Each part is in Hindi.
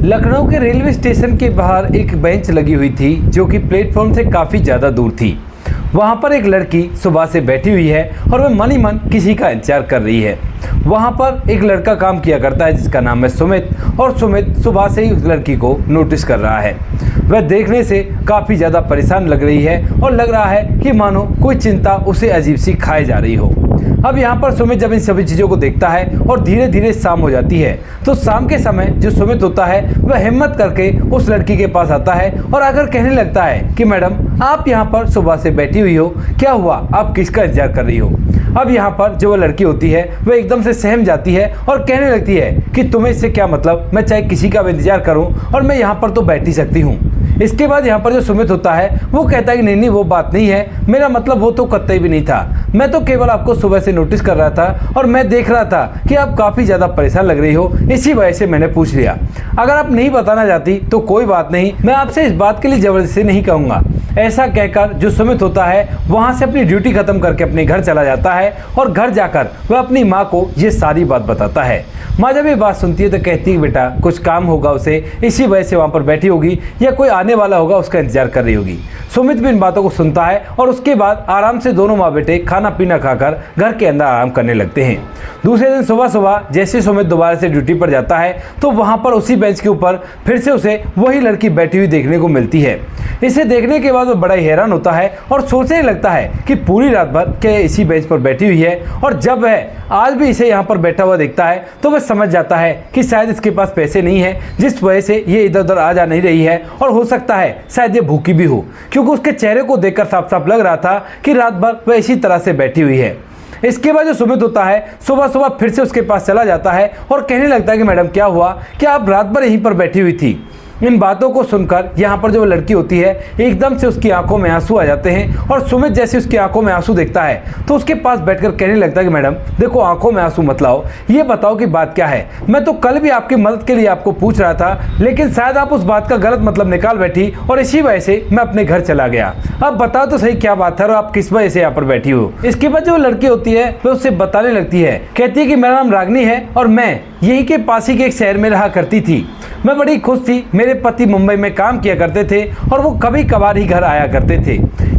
लखनऊ के रेलवे स्टेशन के बाहर एक बेंच लगी हुई थी जो कि प्लेटफॉर्म से काफ़ी ज़्यादा दूर थी। वहाँ पर एक लड़की सुबह से बैठी हुई है और वह मन ही मन किसी का इंतजार कर रही है। वहाँ पर एक लड़का काम किया करता है जिसका नाम है सुमित, और सुमित सुबह से ही उस लड़की को नोटिस कर रहा है। वह देखने से काफ़ी ज़्यादा परेशान लग रही है और लग रहा है कि मानो कोई चिंता उसे अजीब सी खाए जा रही हो। अब यहाँ पर सुमित जब इन सभी चीज़ों को देखता है और धीरे धीरे शाम हो जाती है, तो शाम के समय जो सुमित होता है वह हिम्मत करके उस लड़की के पास आता है और आकर कहने लगता है कि मैडम, आप यहाँ पर सुबह से बैठी हुई हो, क्या हुआ, आप किसका इंतजार कर रही हो। अब यहाँ पर जो वह लड़की होती है वह एकदम से सहम जाती है और कहने लगती है कि तुम्हें इससे क्या मतलब, मैं चाहे किसी का भी इंतजार करूँ और मैं यहाँ पर तो बैठ ही सकती हूँ। इसके बाद यहाँ पर जो सुमित होता है वो कहता है कि नहीं वो बात नहीं है, मेरा मतलब वो तो कतई भी नहीं था, मैं तो केवल आपको सुबह से नोटिस कर रहा था और मैं देख रहा था कि आप काफ़ी ज़्यादा परेशान लग रही हो, इसी वजह से मैंने पूछ लिया। अगर आप नहीं बताना चाहती तो कोई बात नहीं, मैं आपसे इस बात के लिए ज़बरदस्ती नहीं कहूँगा। ऐसा कहकर जो सुमित होता है वहाँ से अपनी ड्यूटी खत्म करके अपने घर चला जाता है और घर जाकर वह अपनी माँ को ये सारी बात बताता है। माँ जब ये बात सुनती है तो कहती है बेटा कुछ काम होगा उसे, इसी वजह से वहाँ पर बैठी होगी या कोई आने वाला होगा उसका इंतजार कर रही होगी। सुमित भी इन बातों को सुनता है और उसके बाद आराम से दोनों माँ बेटे खाना पीना खाकर घर के अंदर आराम करने लगते हैं। दूसरे दिन सुबह सुबह जैसे सुमित दोबारा से ड्यूटी पर जाता है तो वहाँ पर उसी बेंच के ऊपर फिर से उसे वही लड़की बैठी हुई देखने को मिलती है। इसे देखने के बाद वो बड़ा ही हैरान होता है और सोचने लगता है कि पूरी रात भर क्या इसी बेंच पर बैठी हुई है, और जब वह आज भी इसे यहाँ पर बैठा हुआ देखता है तो वह समझ जाता है कि शायद इसके पास पैसे नहीं है जिस वजह से ये इधर उधर आ जा नहीं रही है, और हो सकता है शायद ये भूखी भी हो, क्योंकि उसके चेहरे को देखकर साफ साफ लग रहा था कि रात भर वह इसी तरह से बैठी हुई है। इसके बाद जो सुमित होता है सुबह सुबह फिर से उसके पास चला जाता है और कहने लगता है कि मैडम क्या हुआ, क्या आप रात भर यहीं पर बैठी हुई थी। इन बातों को सुनकर यहाँ पर जो लड़की होती है एकदम से उसकी आंखों में आंसू आ जाते हैं, और सुमित जैसे उसकी आंखों में आंसू देखता है तो उसके पास बैठकर कहने लगता है कि मैडम देखो, आंखों में आंसू मत लाओ, ये बताओ कि बात क्या है। मैं तो कल भी आपकी मदद के लिए आपको पूछ रहा था, लेकिन शायद आप उस बात का गलत मतलब निकाल बैठी और इसी वजह से मैं अपने घर चला गया। अब बताओ तो सही क्या बात है और आप किस वजह से यहाँ पर बैठी हो। इसके बाद जो लड़की होती है वह उससे बताने लगती है, कहती है कि मेरा नाम रागनी है और मैं यहीं के पास ही के एक शहर में रहा करती थी। मैं बड़ी खुश थी, मेरे पति मुंबई में काम किया करते थे और वो कभी कभार ही घर आया करते थे।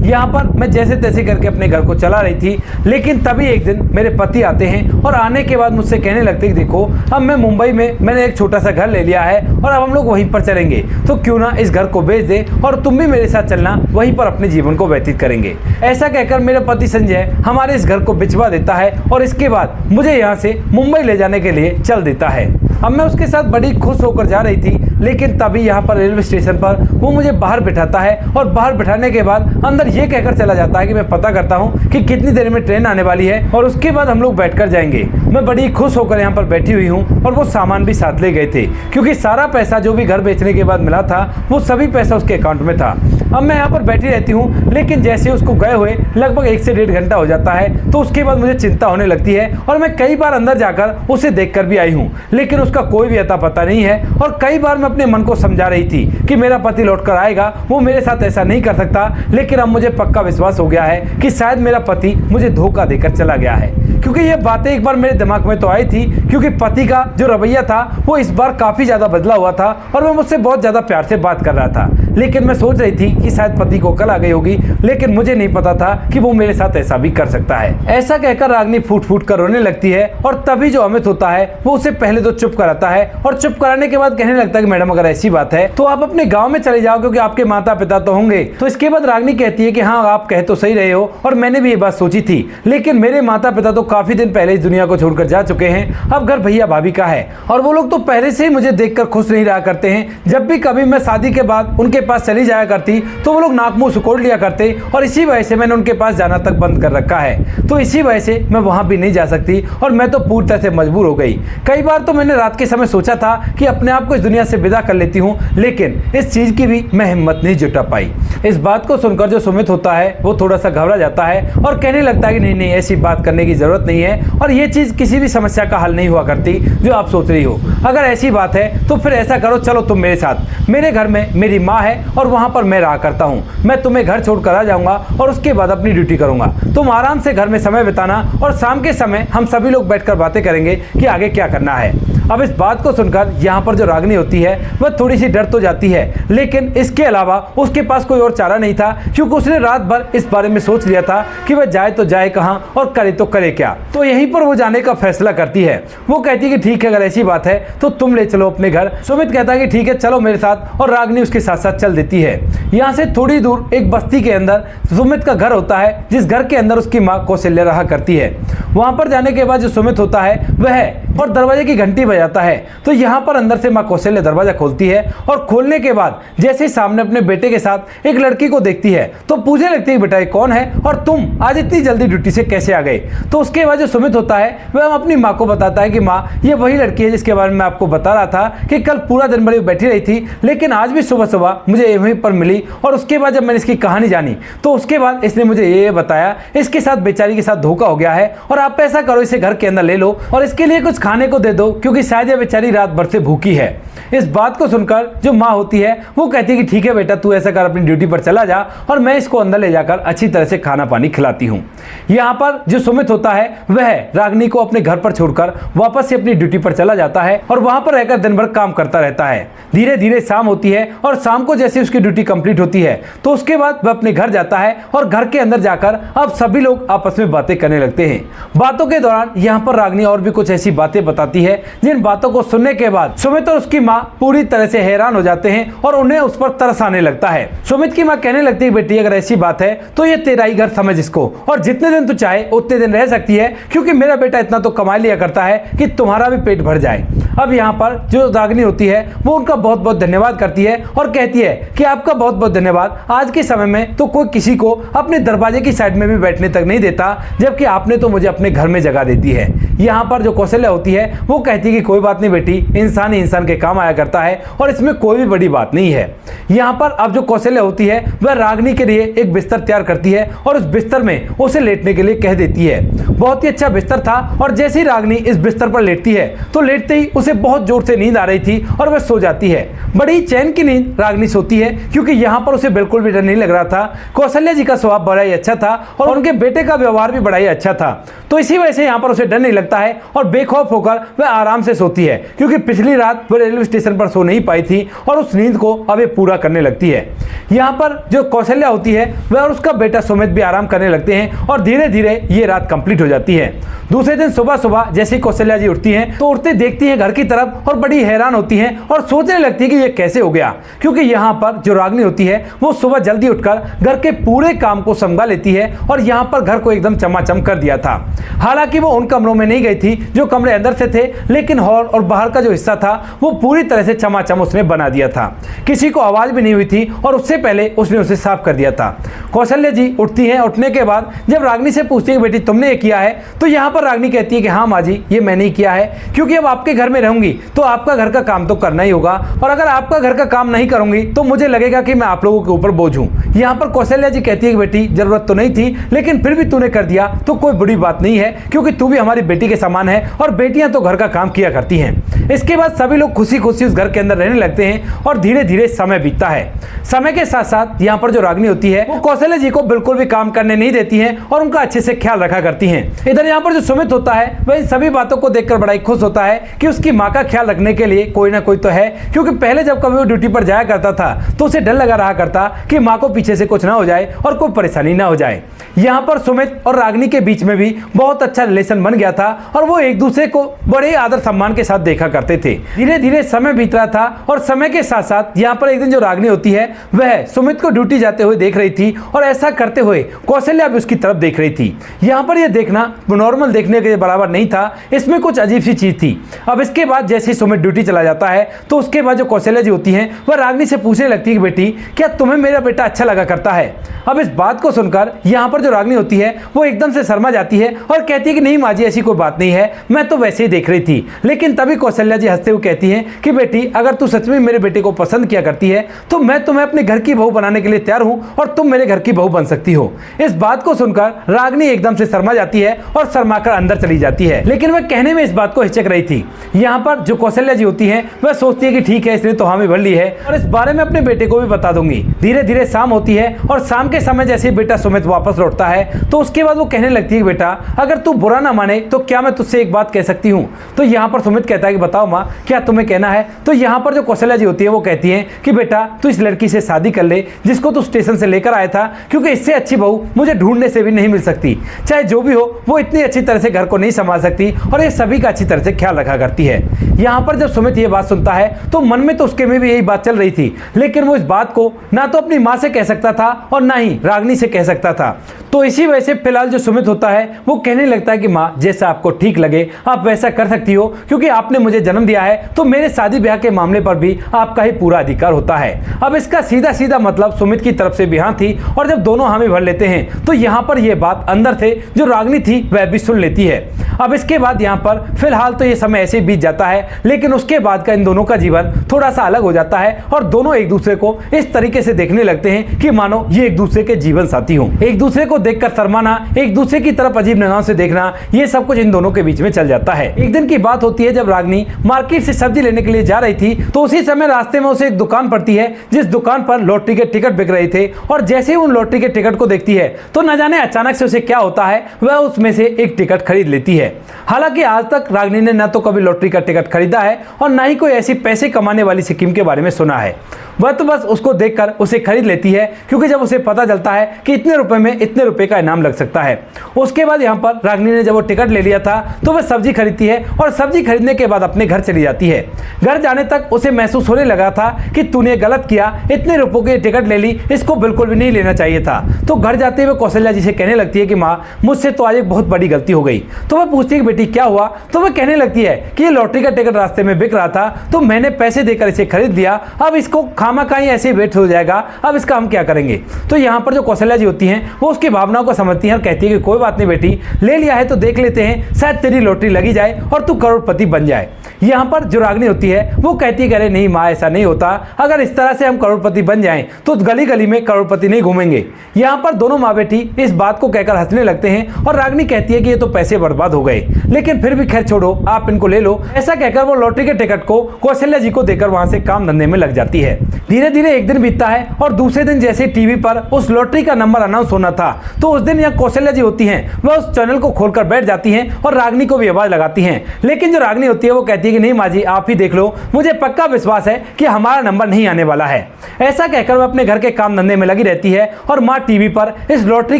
यहाँ पर मैं जैसे तैसे करके अपने घर को चला रही थी, लेकिन तभी एक दिन मेरे पति आते हैं और आने के बाद मुझसे कहने लगते कि देखो, अब मैं मुंबई में मैंने एक छोटा सा घर ले लिया है और अब हम लोग वहीं पर चलेंगे, तो क्यों ना इस घर को बेच दे और तुम भी मेरे साथ चलना, वहीं पर अपने जीवन को व्यतीत करेंगे। ऐसा कहकर मेरे पति संजय हमारे इस घर को बिचवा देता है और इसके बाद मुझे यहाँ से मुंबई ले जाने के लिए चल देता है। अब मैं उसके साथ बड़ी खुश होकर जा रही थी, लेकिन तभी यहाँ पर रेलवे स्टेशन पर वो मुझे बाहर बिठाता है और बाहर बिठाने के बाद अंदर ये कहकर चला जाता है कि मैं पता करता हूँ कि कितनी देर में ट्रेन आने वाली है और उसके बाद हम लोग बैठकर जाएंगे। मैं बड़ी खुश होकर यहाँ पर बैठी हुई हूँ और वो सामान भी साथ ले गए थे, क्योंकि सारा पैसा जो भी घर बेचने के बाद मिला था वो सभी पैसा उसके अकाउंट में था। अब मैं यहाँ पर बैठी रहती हूँ, लेकिन जैसे उसको गए हुए लगभग 1 से 1.5 घंटा हो जाता है तो उसके बाद मुझे चिंता होने लगती है और मैं कई बार अंदर जाकर उसे देखकर भी आई हूँ, लेकिन उसका कोई भी अता पता नहीं है। और कई बार मैं अपने मन को समझा रही थी कि मेरा पति लौटकर आएगा, वो मेरे साथ ऐसा नहीं कर सकता, लेकिन अब मुझे पक्का विश्वास हो गया है कि शायद मेरा पति मुझे धोखा देकर चला गया है, क्योंकि ये बातें एक बार मेरे दिमाग में तो आई थी, क्योंकि पति का जो रवैया था वो इस बार काफ़ी ज़्यादा बदला हुआ था और वो मुझसे बहुत ज़्यादा प्यार से बात कर रहा था। लेकिन मैं सोच रही थी कि शायद पति को कल आ गई होगी, लेकिन मुझे नहीं पता था कि वो मेरे साथ ऐसा भी कर सकता है। ऐसा कहकर रागनी फूट फूट कर रोने लगती है और तभी जो अमित होता है वो उसे पहले तो चुप कराता है और चुप कराने के बाद कहने लगता है कि मैडम अगर ऐसी बात है तो आप अपने गाँव में चले जाओ, क्योंकि आपके माता पिता तो होंगे। तो इसके बाद रागनी कहती है कि हाँ, आप कह तो सही रहे हो और मैंने भी ये बात सोची थी, लेकिन मेरे माता पिता तो काफी दिन पहले इस दुनिया को छोड़कर जा चुके हैं। अब घर भैया भाभी का है और वो लोग तो पहले से ही मुझे देखकर खुश नहीं रहा करते हैं। जब भी कभी मैं शादी के बाद उनके पास चली जाया करती तो वो लोग नाक मुंह सुकोड़ लिया करते, और इसी वजह से मैंने उनके पास जाना तक बंद कर रखा है। तो इसी वजह से मैं वहां भी नहीं जा सकती और मैं तो पूरी तरह से मजबूर हो गई। कई बार तो मैंने रात के समय सोचा था कि अपने आप को इस दुनिया से विदा कर लेती हूँ, लेकिन इस चीज की भी मैं हिम्मत नहीं जुटा पाई। इस बात को सुनकर जो सुमित होता है वो थोड़ा सा घबरा जाता है और कहने लगता है कि नहीं नहीं, ऐसी बात करने की जरूरत नहीं है और ये चीज किसी भी समस्या का हल नहीं हुआ करती जो आप सोच रही हो। अगर ऐसी बात है तो फिर ऐसा करो, चलो तुम मेरे साथ, मेरे घर में मेरी माँ है और वहां पर मैं रहा करता हूँ। मैं तुम्हें घर छोड़कर आ जाऊंगा और उसके बाद अपनी ड्यूटी करूंगा। तुम आराम से घर में समय बिताना और शाम के समय हम सभी लोग बैठकर बातें करेंगे कि आगे क्या करना है। अब इस बात को सुनकर यहाँ पर जो रागिनी होती है वह थोड़ी सी डर तो जाती है, लेकिन इसके अलावा उसके पास कोई और चारा नहीं था, क्योंकि उसने रात भर इस बारे में सोच लिया था कि वह जाए तो जाए कहां और करे तो करे क्या। तो यहीं पर वो जाने का फैसला करती है। वो कहती है कि ठीक है, अगर ऐसी बात है तो तुम ले चलो अपने घर। सुमित कहता है कि ठीक है, चलो मेरे साथ, और रागिनी उसके साथ साथ चल देती है। यहाँ से थोड़ी दूर एक बस्ती के अंदर सुमित का घर होता है, जिस घर के अंदर उसकी माँ कौशल्या रहा करती है। वहां पर जाने के बाद जो सुमित होता है वह और दरवाजे की घंटी बजाता है, तो यहाँ पर अंदर से माँ कौशल्या दरवाजा खोलती है, और खोलने के बाद जैसे ही सामने अपने बेटे के साथ एक लड़की को देखती है तो पूछने लगती है, बेटा ये कौन है और तुम आज इतनी जल्दी ड्यूटी से कैसे आ गए। तो उसके बाद जो सुमित होता है वह अपनी माँ को बताता है कि माँ, ये वही लड़की है जिसके बारे में मैं आपको बता रहा था कि कल पूरा दिन भर बैठी रही थी, लेकिन आज भी सुबह सुबह मुझे यहीं पर मिली, और उसके बाद जब मैंने इसकी कहानी जानी तो उसके बाद इसने मुझे ये बताया इसके साथ बेचारी के साथ धोखा हो गया है, और आप ऐसा करो इसे घर के अंदर ले लो और इसके लिए कुछ खाने को दे दो, क्योंकि शायद ये बेचारी रात भर से भूखी है। इस बात को सुनकर जो माँ होती है वो कहती है कि ठीक है बेटा, तू ऐसा कर, अपनी ड्यूटी पर चला जा और मैं इसको अंदर ले जाकर अच्छी तरह से खाना पानी खिलाती हूँ। यहाँ पर जो सुमित होता है वह रागिनी को अपने घर पर छोड़कर वापस से अपनी ड्यूटी पर चला जाता है और वहां पर रहकर दिन भर काम करता रहता है। धीरे धीरे शाम होती है, और शाम को जैसे उसकी ड्यूटी कंप्लीट होती है तो उसके बाद वह अपने घर जाता है, और घर के अंदर जाकर अब सभी लोग आपस में बातें करने लगते हैं। बातों के दौरान यहाँ पर रागिनी और भी कुछ ऐसी बातें बताती है जिन बातों को सुनने के बाद सुमित और उसकी माँ पूरी तरह से हैरान हो जाते हैं और उन्हें उस पर तरस आने लगता है। सुमित की माँ कहने लगती है, बेटी अगर ऐसी बात है तो ये तेरा ही घर समझ इसको, और जितने दिन तू चाहे उतने दिन रह सकती है, क्योंकि मेरा बेटा इतना तो कमा लिया करता है कि तुम्हारा भी पेट भर जाए। अब यहाँ पर जो रागिनी होती है वो उनका बहुत बहुत धन्यवाद करती है और कहती है कि आपका बहुत बहुत धन्यवाद, आज के समय में तो कोई किसी को अपने दरवाजे की साइड में भी बैठने तक नहीं देता, जबकि आपने तो मुझे अपने घर में जगह दे दी है। यहाँ पर जो कौशल्या होती है वो कहती है कि कोई बात नहीं बेटी, इंसान ही इंसान के काम आया करता है और इसमें कोई भी बड़ी बात नहीं है। यहाँ पर अब जो कौशल्या होती है वह रागिनी के लिए एक बिस्तर तैयार करती है और उस बिस्तर में उसे लेटने के लिए कह देती है। बहुत ही अच्छा बिस्तर था, और जैसे ही रागिनी इस बिस्तर पर लेटती है तो लेटते ही उसे बहुत जोर से नींद आ रही थी और वह सो जाती है। बड़ी चैन की नींद रागिनी सोती है, क्योंकि यहाँ पर उसे बिल्कुल भी डर नहीं लग रहा था। कौशल्या जी का स्वभाव बड़ा ही अच्छा था और उनके बेटे का व्यवहार भी बड़ा ही अच्छा था, तो इसी वजह से यहाँ पर उसे डर नहीं लगता है और बेखौफ होकर वह आराम से सोती है, क्योंकि पिछली रात वह रेलवे स्टेशन पर सो नहीं पाई थी और उस नींद को अब ये पूरा करने लगती है। यहाँ पर जो कौशल्या होती है वह और उसका बेटा सुमित भी आराम करने लगते हैं और धीरे धीरे ये रात कंप्लीट हो जाती है। दूसरे दिन सुबह सुबह जैसे ही कौशल्या जी उठती हैं तो उठते देखती हैं घर की तरफ और बड़ी हैरान होती हैं और सोचने लगती है कि ये कैसे हो गया, क्योंकि यहाँ पर जो रागिनी होती है वो सुबह जल्दी उठकर घर के पूरे काम को संभाल लेती है और यहाँ पर घर को एकदम चमाचम कर दिया था। हालांकि वो उन कमरों में नहीं गई थी जो कमरे अंदर से थे, लेकिन हॉल और बाहर का जो हिस्सा था वो पूरी तरह से चमाचम उसने बना दिया था। किसी को आवाज भी नहीं हुई थी और उससे पहले उसने उसे साफ कर दिया था। कौशल्या जी उठती हैं, उठने के बाद जब रागिनी से पूछती है बेटी तुमने ये किया है, तो यहाँ पर रागिनी कहती है कि हाँ माँ जी, ये मैंने ही किया है, क्योंकि अब आपके घर में रहूंगी तो आपका घर का काम तो करना ही होगा, और अगर आपका घर का काम नहीं करूंगी तो मुझे लगेगा कि मैं आप लोगों के ऊपर बोझ हूँ। यहाँ पर कौशल्या जी कहती है कि बेटी जरूरत तो नहीं थी, लेकिन फिर भी तूने कर दिया तो कोई बुरी बात नहीं है, क्योंकि तू भी हमारी बेटी के समान है और बेटियां तो घर का काम किया करती हैं। इसके बाद सभी लोग खुशी खुशी उस घर के अंदर रहने लगते हैं और धीरे धीरे समय बीतता है। समय के साथ साथ यहाँ पर जो रागिनी होती है वो कौशल्या जी को बिल्कुल भी काम करने नहीं देती है और उनका अच्छे से ख्याल रखा करती हैं। इधर यहाँ पर जो सुमित होता है वह इन सभी बातों को देखकर बड़ा ही खुश होता है कि उसकी माँ का ख्याल रखने के लिए कोई ना कोई तो है, क्योंकि पहले जब कभी वो ड्यूटी पर जाया करता था तो उसे डर लगा रहा करता कि माँ को पीछे से कुछ ना हो जाए और कोई परेशानी ना हो जाए। यहाँ पर सुमित और रागिनी के बीच में भी बहुत अच्छा रिलेशन बन गया था और वो एक दूसरे को बड़े आदर सम्मान के साथ देखा करते थे। धीरे धीरे समय बीत रहा था और समय के साथ साथ यहाँ पर एक दिन जो रागिनी होती है वह सुमित को ड्यूटी जाते हुए देख रही थी और ऐसा करते हुए कौशल्या भी उसकी तरफ देख रही थी। यहाँ पर यह देखना नॉर्मल देखने के बराबर नहीं था, इसमें कुछ अजीब सी चीज थी। अब इसके बाद जैसे ही सुमित ड्यूटी चला जाता है तो उसके बाद जो कौशल्या जी होती है वह रागिनी से पूछने लगती है बेटी क्या तुम्हें मेरा बेटा अच्छा लगा करता है। अब इस बात को सुनकर यहाँ पर जो रागिनी होती है वो एकदम से शर्मा जाती है और कहती है कि नहीं माँ जी, ऐसी कोई बात नहीं है, मैं तो वैसे ही देख रही थी। लेकिन तभी कौशल्या जी हंसते हुए कहती हैं कि बेटी अगर तू सच में मेरे बेटे को पसंद किया करती है तो मैं तुम्हें अपने घर की बहू बनाने के लिए तैयार हूँ और तुम मेरे घर की बहू बन सकती हो। इस बात को सुनकर रागिनी एकदम से शर्मा जाती है और शर्माकर अंदर चली जाती है, लेकिन वह कहने में इस बात को हिचक रही थी। यहाँ पर जो कौशल्या जी होती है वह सोचती है कि ठीक है, इसने तो हामी भर ली है और इस बारे में अपने बेटे को भी बता दूंगी। धीरे धीरे शाम होती है और शाम के समय जैसे बेटा सुमित वापस लौटता है तो उसके बाद वो कहने लगती है बेटा अगर तू बुरा ना माने तो क्या मैं तुझसे एक बात कह सकती सकती हूँ। तो यहाँ पर सुमित कहता है कि बताओ माँ, क्या तुम्हें कहना है। तो यहाँ पर जो कौशल्या जी होती है वो कहती हैं कि बेटा तू इस लड़की से शादी कर ले जिसको तू स्टेशन से लेकर आया था, क्योंकि इससे अच्छी बहू मुझे ढूंढने से भी नहीं मिल सकती। चाहे जो भी हो, वो इतनी अच्छी तरह से घर को नहीं संभाल सकती और ये सभी का अच्छी तरह से ख्याल रखा करती है। यहाँ पर जब सुमित ये बात सुनता है तो मन में तो उसके में भी यही बात चल रही थी, लेकिन वो इस बात को ना तो अपनी माँ से कह सकता था और ना ही रागिनी से कह सकता था। तो इसी वजह से फिलहाल जो सुमित होता है वो कहने लगता है कि माँ, जैसा आपको ठीक लगे आप वैसा कर सकती हो, क्योंकि आपने मुझे जन्म दिया है तो मेरे शादी ब्याह के मामले पर भी आपका ही पूरा अधिकार होता है। अब इसका सीधा सीधा मतलब सुमित की तरफ से भी हाँ थी, और जब दोनों हामी भर लेते हैं तो यहाँ पर यह बात अंदर से जो रागिनी थी वह भी सुन लेती है। अब इसके बाद यहाँ पर फिलहाल तो ये समय ऐसे बीत जाता है, लेकिन उसके बाद का इन दोनों का जीवन थोड़ा सा अलग हो जाता है और दोनों एक दूसरे को इस तरीके से देखने लगते हैं कि मानो ये एक दूसरे के जीवन साथी हों। एक दूसरे को देखकर शर्माना, एक दूसरे की तरफ अजीब निगाहों से देखना, ये सब कुछ इन दोनों के बीच में चल जाता है। एक दिन की बात होती है जब रागिनी मार्केट से सब्जी लेने के लिए जा रही थी, तो उसी समय रास्ते में उसे एक दुकान पड़ती है जिस दुकान पर लॉटरी के टिकट बिक रहे थे। और जैसे ही उन लॉटरी के टिकट को देखती है तो न जाने अचानक से उसे क्या होता है, वह उसमें से एक टिकट खरीद लेती है। हालांकि आज तक रागिनी ने न तो कभी लॉटरी का टिकट खरीदा है और न ही कोई ऐसी पैसे कमाने वाली स्कीम के बारे में सुना है। वह तो बस उसको देखकर उसे खरीद लेती है, क्योंकि जब उसे पता चलता है कि इतने रुपए में इतने रुपए का इनाम लग सकता है। उसके बाद यहाँ पर रागिनी ने जब वो टिकट ले लिया था तो वह सब्जी खरीदती है और सब्जी खरीदने के बाद अपने घर चली जाती है। घर जाने तक उसे महसूस होने लगा था कि तूने गलत किया, इतने रुपयों की टिकट ले ली, इसको बिल्कुल भी नहीं लेना चाहिए था। तो घर जाते हुए कौशल्या जी से कहने लगती है कि माँ, मुझसे तो आज एक बहुत बड़ी गलती हो गई। तो वह पूछती है कि बेटी क्या हुआ। तो वह कहने लगती है कि ये लॉटरी का टिकट रास्ते में बिक रहा था तो मैंने पैसे देकर इसे खरीद लिया, अब इसको खामा खाई ऐसे वेट हो जाएगा, अब इसका हम क्या करेंगे। तो यहाँ पर जो कौशल्या जी होती हैं वो उसकी भावनाओं को समझती हैं और कहती है कि कोई बात नहीं बेटी, ले लिया है तो देख लेते हैं, शायद तेरी लॉटरी लगी जाए और तू करोड़पति बन जाए। यहाँ पर जो रागिनी होती है वो कहती है कि अरे नहीं माँ, ऐसा नहीं होता, अगर इस तरह से हम करोड़पति बन जाएं तो गली गली में करोड़पति नहीं घूमेंगे। यहाँ पर दोनों माँ बेटी इस बात को कहकर हंसने लगते हैं और रागिनी कहती है कि ये तो पैसे बर्बाद हो गए, लेकिन फिर भी खैर छोड़ो, आप इनको ले लो। ऐसा कहकर वो लॉटरी के टिकट को कौशल्या जी को देकर वहां से काम धंधे में लग जाती है। धीरे धीरे एक दिन बीतता है और दूसरे दिन जैसे टीवी पर उस लॉटरी का नंबर अनाउंस होना था तो उस दिन यहाँ कौशल्या जी होती हैं वह उस चैनल को खोलकर बैठ जाती हैं और रागिनी को भी आवाज लगाती हैं। लेकिन जो रागिनी होती है वो कहती है कि नहीं माँ जी, आप ही देख लो, मुझे पक्का विश्वास है कि हमारा नंबर नहीं आने वाला है। ऐसा कहकर वह अपने घर के काम धंधे में लगी रहती है और माँ टीवी पर इस लॉटरी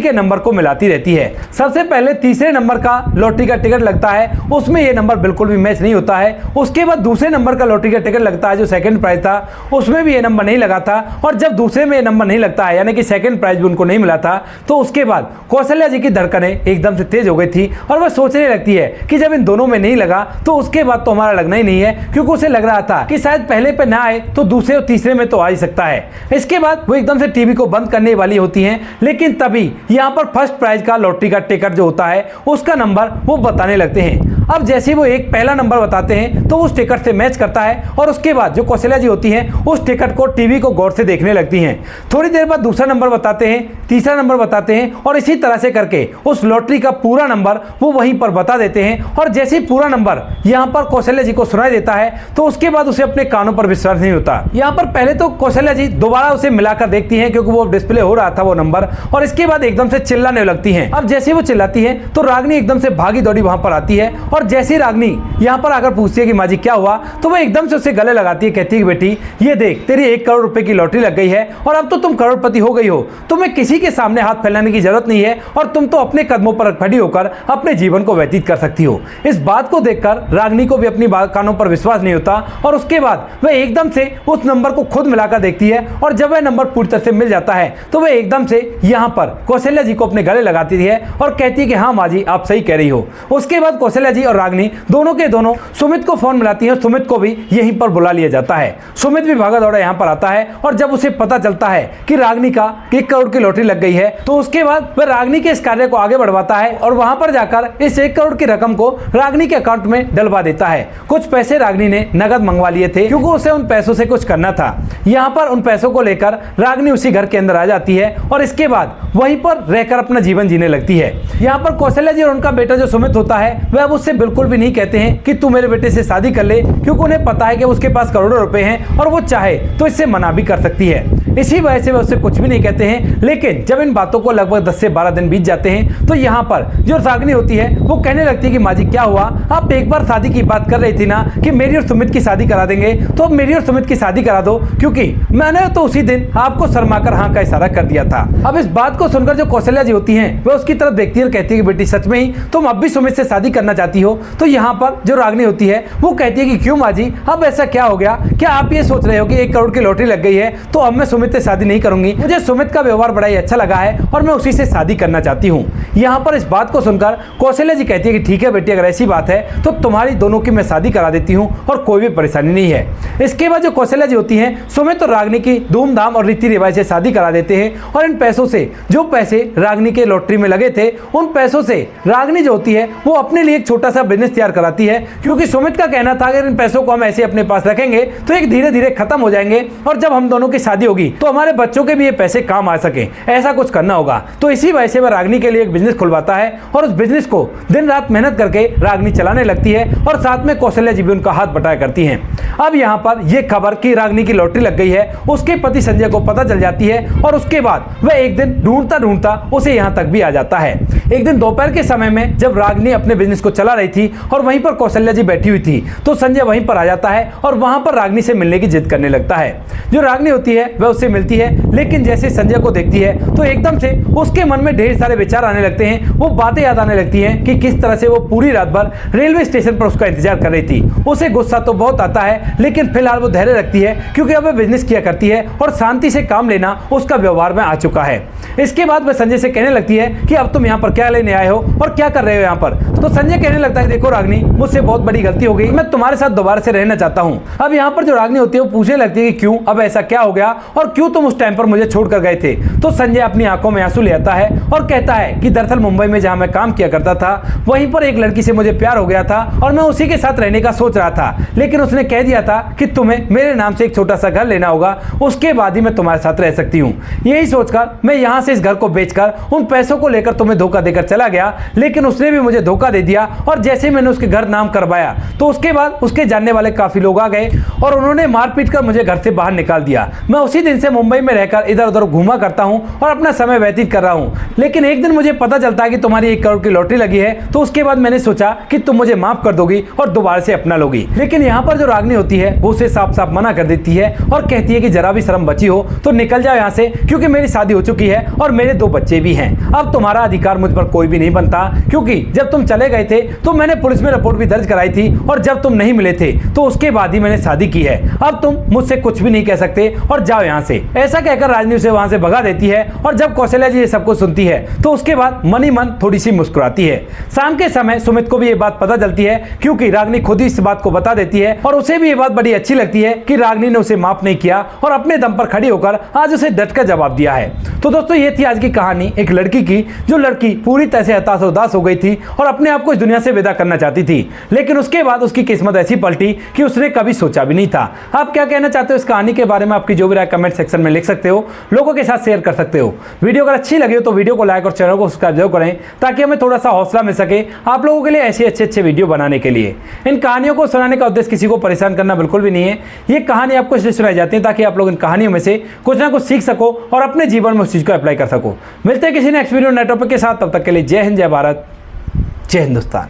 के नंबर को मिलाती रहती है। सबसे पहले तीसरे नंबर का लॉटरी का टिकट लगता है, उसमें यह नंबर बिल्कुल भी मैच नहीं होता है। उसके बाद दूसरे नंबर का लॉटरी का टिकट लगता है जो सेकंड प्राइज था, उसमें भी ये नंबर नहीं लगा था। और जब दूसरे में ये नंबर नहीं लगता है, यानी कि सेकंड प्राइज भी उनको नहीं मिला था, तो उसके बाद कौशल्या जी की धड़कनें एकदम से तेज हो गई थी और वह सोचने लगती है कि जब इन दोनों में नहीं लगा तो उसके बाद तो हमारा लगना ही नहीं है, क्योंकि उसे लग रहा था कि शायद पहले पे ना आए तो दूसरे और तीसरे में तो आ ही सकता है। इसके बाद वो एकदम से टीवी को बंद करने वाली होती हैं, लेकिन तभी यहाँ पर फर्स्ट प्राइज का लॉटरी का टिकट जो होता है उसका नंबर वो बताने लगते हैं। अब जैसे वो एक पहला नंबर बताते हैं तो उस टिकट से मैच करता है और उसके बाद जो कौशल्या जी होती हैं उस टिकट को टीवी को गौर से देखने लगती हैं। थोड़ी देर बाद दूसरा नंबर बताते हैं, तीसरा नंबर बताते हैं और इसी तरह से करके उस लॉटरी का पूरा नंबर वो वहीं पर बता देते हैं। और जैसे ही पूरा नंबर यहाँ पर कौशल्या जी को सुनाई देता है तो उसके बाद उसे अपने कानों पर विश्वास नहीं होता। यहाँ पर पहले तो कौशल्या जी दोबारा उसे मिलाकर देखती हैं क्योंकि वो डिस्प्ले हो रहा था वो नंबर, और इसके बाद एकदम से चिल्लाने लगती हैं। अब जैसे वो चिल्लाती है तो रागिनी एकदम से भागी दौड़ी वहां पर आती है और जैसे ही रागिनी यहाँ पर आकर पूछती है कि माँ जी क्या हुआ, तो वह एकदम से उसे गले लगाती है, कहती है बेटी ये देख, तेरी 1 करोड़ रुपए की लॉटरी लग गई है और अब तो तुम करोड़पति हो गई हो, तुम्हें किसी के सामने हाथ फैलाने की जरूरत नहीं है और तुम तो अपने कदमों पर खड़ी होकर अपने जीवन को व्यतीत कर सकती हो। इस बात को देखकर रागिनी को भी अपनी कानों पर विश्वास नहीं होता और उसके बाद वह एकदम से उस नंबर को खुद मिलाकर देखती है और जब वह नंबर पूरी तरह से मिल जाता है तो वह एकदम से यहाँ पर कौशल्या जी को अपने गले लगाती है और कहती है कि हाँ माँ जी आप सही कह रही हो। उसके बाद कौशल्या जी और रागिनी दोनों के दोनों सुमित को फोन मिलाती है और सुमित को भी यहीं पर बुला लिया जाता है। सुमित भी भागा दौड़ा यहाँ पर आता है और जब उसे पता चलता है कि रागिनी का 1 करोड़ की लॉटरी लग गई है तो उसके बाद वह रागिनी के इस कार्य को आगे बढ़वाता है और वहां पर जाकर इस 1 करोड़ की रकम को रागिनी के अकाउंट में डलवा देता है। कुछ पैसे रागिनी ने नगद मंगवा लिए थे क्योंकि उसे उन पैसों से कुछ करना था। यहाँ पर उन पैसों को लेकर रागिनी उसी घर के अंदर आ जाती है और इसके बाद वहीं पर रहकर अपना जीवन जीने लगती है। यहाँ पर कौशल्या जी और उनका बेटा जो सुमित होता है वह उससे बिल्कुल भी नहीं कहते हैं कि तू मेरे बेटे से शादी कर ले, क्योंकि उन्हें पता है कि उसके पास करोड़ों रुपए हैं और वो चाहे तो इससे मना भी कर सकती है। इसी वजह से वे उससे कुछ भी नहीं कहते हैं। लेकिन जब इन बातों को लगभग 10 से 12 दिन बीत जाते हैं तो यहाँ पर जो रागिनी होती है वो कहने लगती है कि माँ जी क्या हुआ, आप एक बार शादी की बात कर रही थी ना कि मेरी और सुमित की शादी करा देंगे, तो अब मेरी और सुमित की शादी करा दो, क्योंकि मैंने तो उसी दिन आपको शर्माकर हाँ का इशारा कर दिया था। अब इस बात को सुनकर जो कौशल्या जी होती हैं वह उसकी तरफ देखती है और कहती है कि बेटी सच में ही तुम अब भी सुमित से शादी करना चाहती हो। तो यहाँ पर जो रागिनी होती है वो कहती है कि क्यों माँ जी, अब ऐसा क्या हो गया, क्या आप ये सोच रहे हो कि 1 करोड़ की लॉटरी लग गई है तो अब मैं सुमित से शादी नहीं करूंगी। मुझे सुमित का व्यवहार बड़ा ही अच्छा लगा है और मैं उसी से शादी करना चाहती हूँ। यहाँ पर इस बात को सुनकर कौशल्या जी कहती है कि ठीक है बेटी, अगर ऐसी बात है तो तुम्हारी दोनों की मैं शादी करा देती हूँ और कोई भी परेशानी नहीं है। इसके बाद जो कौशल्या जी होती हैं सुमित और रागिनी की धूमधाम और रीति रिवाज से शादी करा देते हैं और इन पैसों से, जो पैसे रागिनी के लॉटरी में लगे थे, उन पैसों से रागिनी जो होती है वो अपने लिए एक छोटा सा बिजनेस तैयार कराती है, क्योंकि सुमित का कहना था अगर इन पैसों को हम ऐसे अपने पास रखेंगे तो एक धीरे धीरे खत्म हो जाएंगे और जब हम दोनों की शादी होगी तो हमारे बच्चों के भी ये पैसे काम आ सके, ऐसा कुछ करना होगा। तो इसी वजह से वह रागिनी के लिए एक बिजनेस खुलवाता है और उस बिजनेस को दिन रात मेहनत करके रागिनी चलाने लगती है और साथ में कौशल्या जी भी उनका हाथ बटाया करती हैं। अब यहाँ पर यह खबर कि रागिनी की लॉटरी लग गई है उसके पति संजय को पता चल जाती है और उसके बाद वह एक दिन ढूंढता ढूंढता उसे यहाँ तक भी आ जाता है। एक दिन दोपहर के समय में जब रागिनी अपने बिजनेस को चला रही थी और वहीं पर कौशल्या जी बैठी हुई थी तो संजय वहीं पर आ जाता है और वहां पर रागिनी से मिलने की जिद करने लगता है। जो रागिनी होती है वह उससे मिलती है, लेकिन जैसे संजय को देखती है तो एकदम से उसके मन में ढेर सारे विचार आने लगते हैं। वो बातें याद आने लगती हैं कि किस तरह से वो पूरी रात भर रेलवे स्टेशन पर उसका इंतजार कर रही थी। उसे गुस्सा तो बहुत आता है, लेकिन फिलहाल वो धैर्य रखती है क्योंकि अब वह बिजनेस किया करती है और शांति से काम लेना उसका व्यवहार में आ चुका है। इसके बाद वह संजय से कहने लगती है कि अब तुम यहाँ पर क्या लेने आए हो और क्या कर रहे हो यहाँ पर। तो संजय कहने लगता है देखो रागिनी, मुझसे बहुत बड़ी गलती हो गई, मैं तुम्हारे साथ दोबारा से रहना चाहता हूँ। अब यहाँ पर जो रागिनी होती है वो पूछने लगती है कि क्यों, अब ऐसा क्या हो गया और क्यों तुम उस टाइम पर मुझे छोड़कर गए थे। तो संजय अपनी आंखों में आंसू ले आता है और कहता है कि दरअसल मुंबई में जहाँ मैं काम किया करता था वहीं पर एक लड़की से मुझे प्यार हो गया था और मैं उसी के साथ रहने का सोच रहा था, लेकिन उसने कह दिया था कि तुम्हें मेरे नाम से एक छोटा सा घर लेना होगा, उसके बाद ही मैं तुम्हारे साथ रह सकती हूँ। यही सोचकर मैं यहाँ से इस घर को बेचकर उन पैसों को लेकर तुम्हें धोखा देकर चला गया, लेकिन उसने भी मुझे धोखा दे दिया और जैसे मैंने उसके घर नाम करवाया तो उसके बाद उसके जानने वाले काफी लोग आ गए और उन्होंने मारपीट कर मुझे घर से बाहर निकाल दिया। मैं उसी दिन से मुंबई में रहकर इधर उधर घूमा करता हूँ और अपना समय व्यतीत कर रहा हूँ, लेकिन एक दिन मुझे पता चलता है कि तुम्हारी 1 करोड़ की लॉटरी लगी है, तो उसके बाद मैंने सोचा कि तुम मुझे माफ कर दोगी और दोबारा से अपना लोगी। लेकिन यहाँ पर जो रागिनी होती है वो उसे साफ साफ मना कर देती है और कहती है कि जरा भी शर्म बची हो तो निकल जाओ यहाँ से, क्योंकि मेरी शादी हो चुकी है और मेरे 2 बच्चे भी हैं। अब तुम्हारा अधिकार मुझ पर कोई भी नहीं बनता, क्योंकि जब तुम चले गए थे तो मैंने पुलिस में रिपोर्ट भी दर्ज कराई थी और जब तुम नहीं मिले थे तो उसके बाद ही मैंने शादी की है। अब तुम मुझसे कुछ भी नहीं कह सकते और जाओ यहाँ से। ऐसा कहकर रागिनी उसे वहां से भगा देती है और जब कौशल्या जी ये सब कुछ सुनती है तो उसके बाद मन ही मन थोड़ी सी मुस्कुराती है। शाम के समय सुमित को भी ये बात पता चलती है, क्योंकि रागिनी खुद ही इस बात को बता देती है और उसे भी ये बात बड़ी अच्छी लगती है कि रागिनी ने उसे माफ नहीं किया और अपने दम पर खड़ी होकर आज उसे डट कर जवाब दिया है। तो दोस्तों ये थी आज की कहानी एक लड़की की, जो लड़की पूरी तरह से हताश उदास हो गई थी और अपने आप को इस दुनिया से विदा करना चाहती थी, लेकिन उसके बाद उसकी किस्मत ऐसी पलटी कि उसने कभी सोचा भी नहीं था। आप क्या कहना चाहते हो इस कहानी के बारे में? आपकी जो भी राय कमेंट सेक्शन में लिख सकते हो, लोगों के साथ शेयर कर सकते हो। वीडियो अगर अच्छी लगी हो तो वीडियो को लाइक और चैनल को सब्सक्राइब जरूर करें, ताकि हमें थोड़ा सा हौसला मिल सके आप लोगों के लिए ऐसे अच्छे वीडियो बनाने के लिए। इन कहानियों को सुनाने का उद्देश्य किसी को परेशान करना बिल्कुल भी नहीं है। ये कहानी आपको इसलिए सुनाई जाती है ताकि आप लोग इन कहानियों में से कुछ ना कुछ सीख सको और अपने जीवन में उस चीज को अप्लाई कर सको। मिलते हैं किसी नेक्स्ट वीडियो नए टॉपिक के साथ, तब तक के लिए जय हिंद, जय भारत, जय हिंदुस्तान।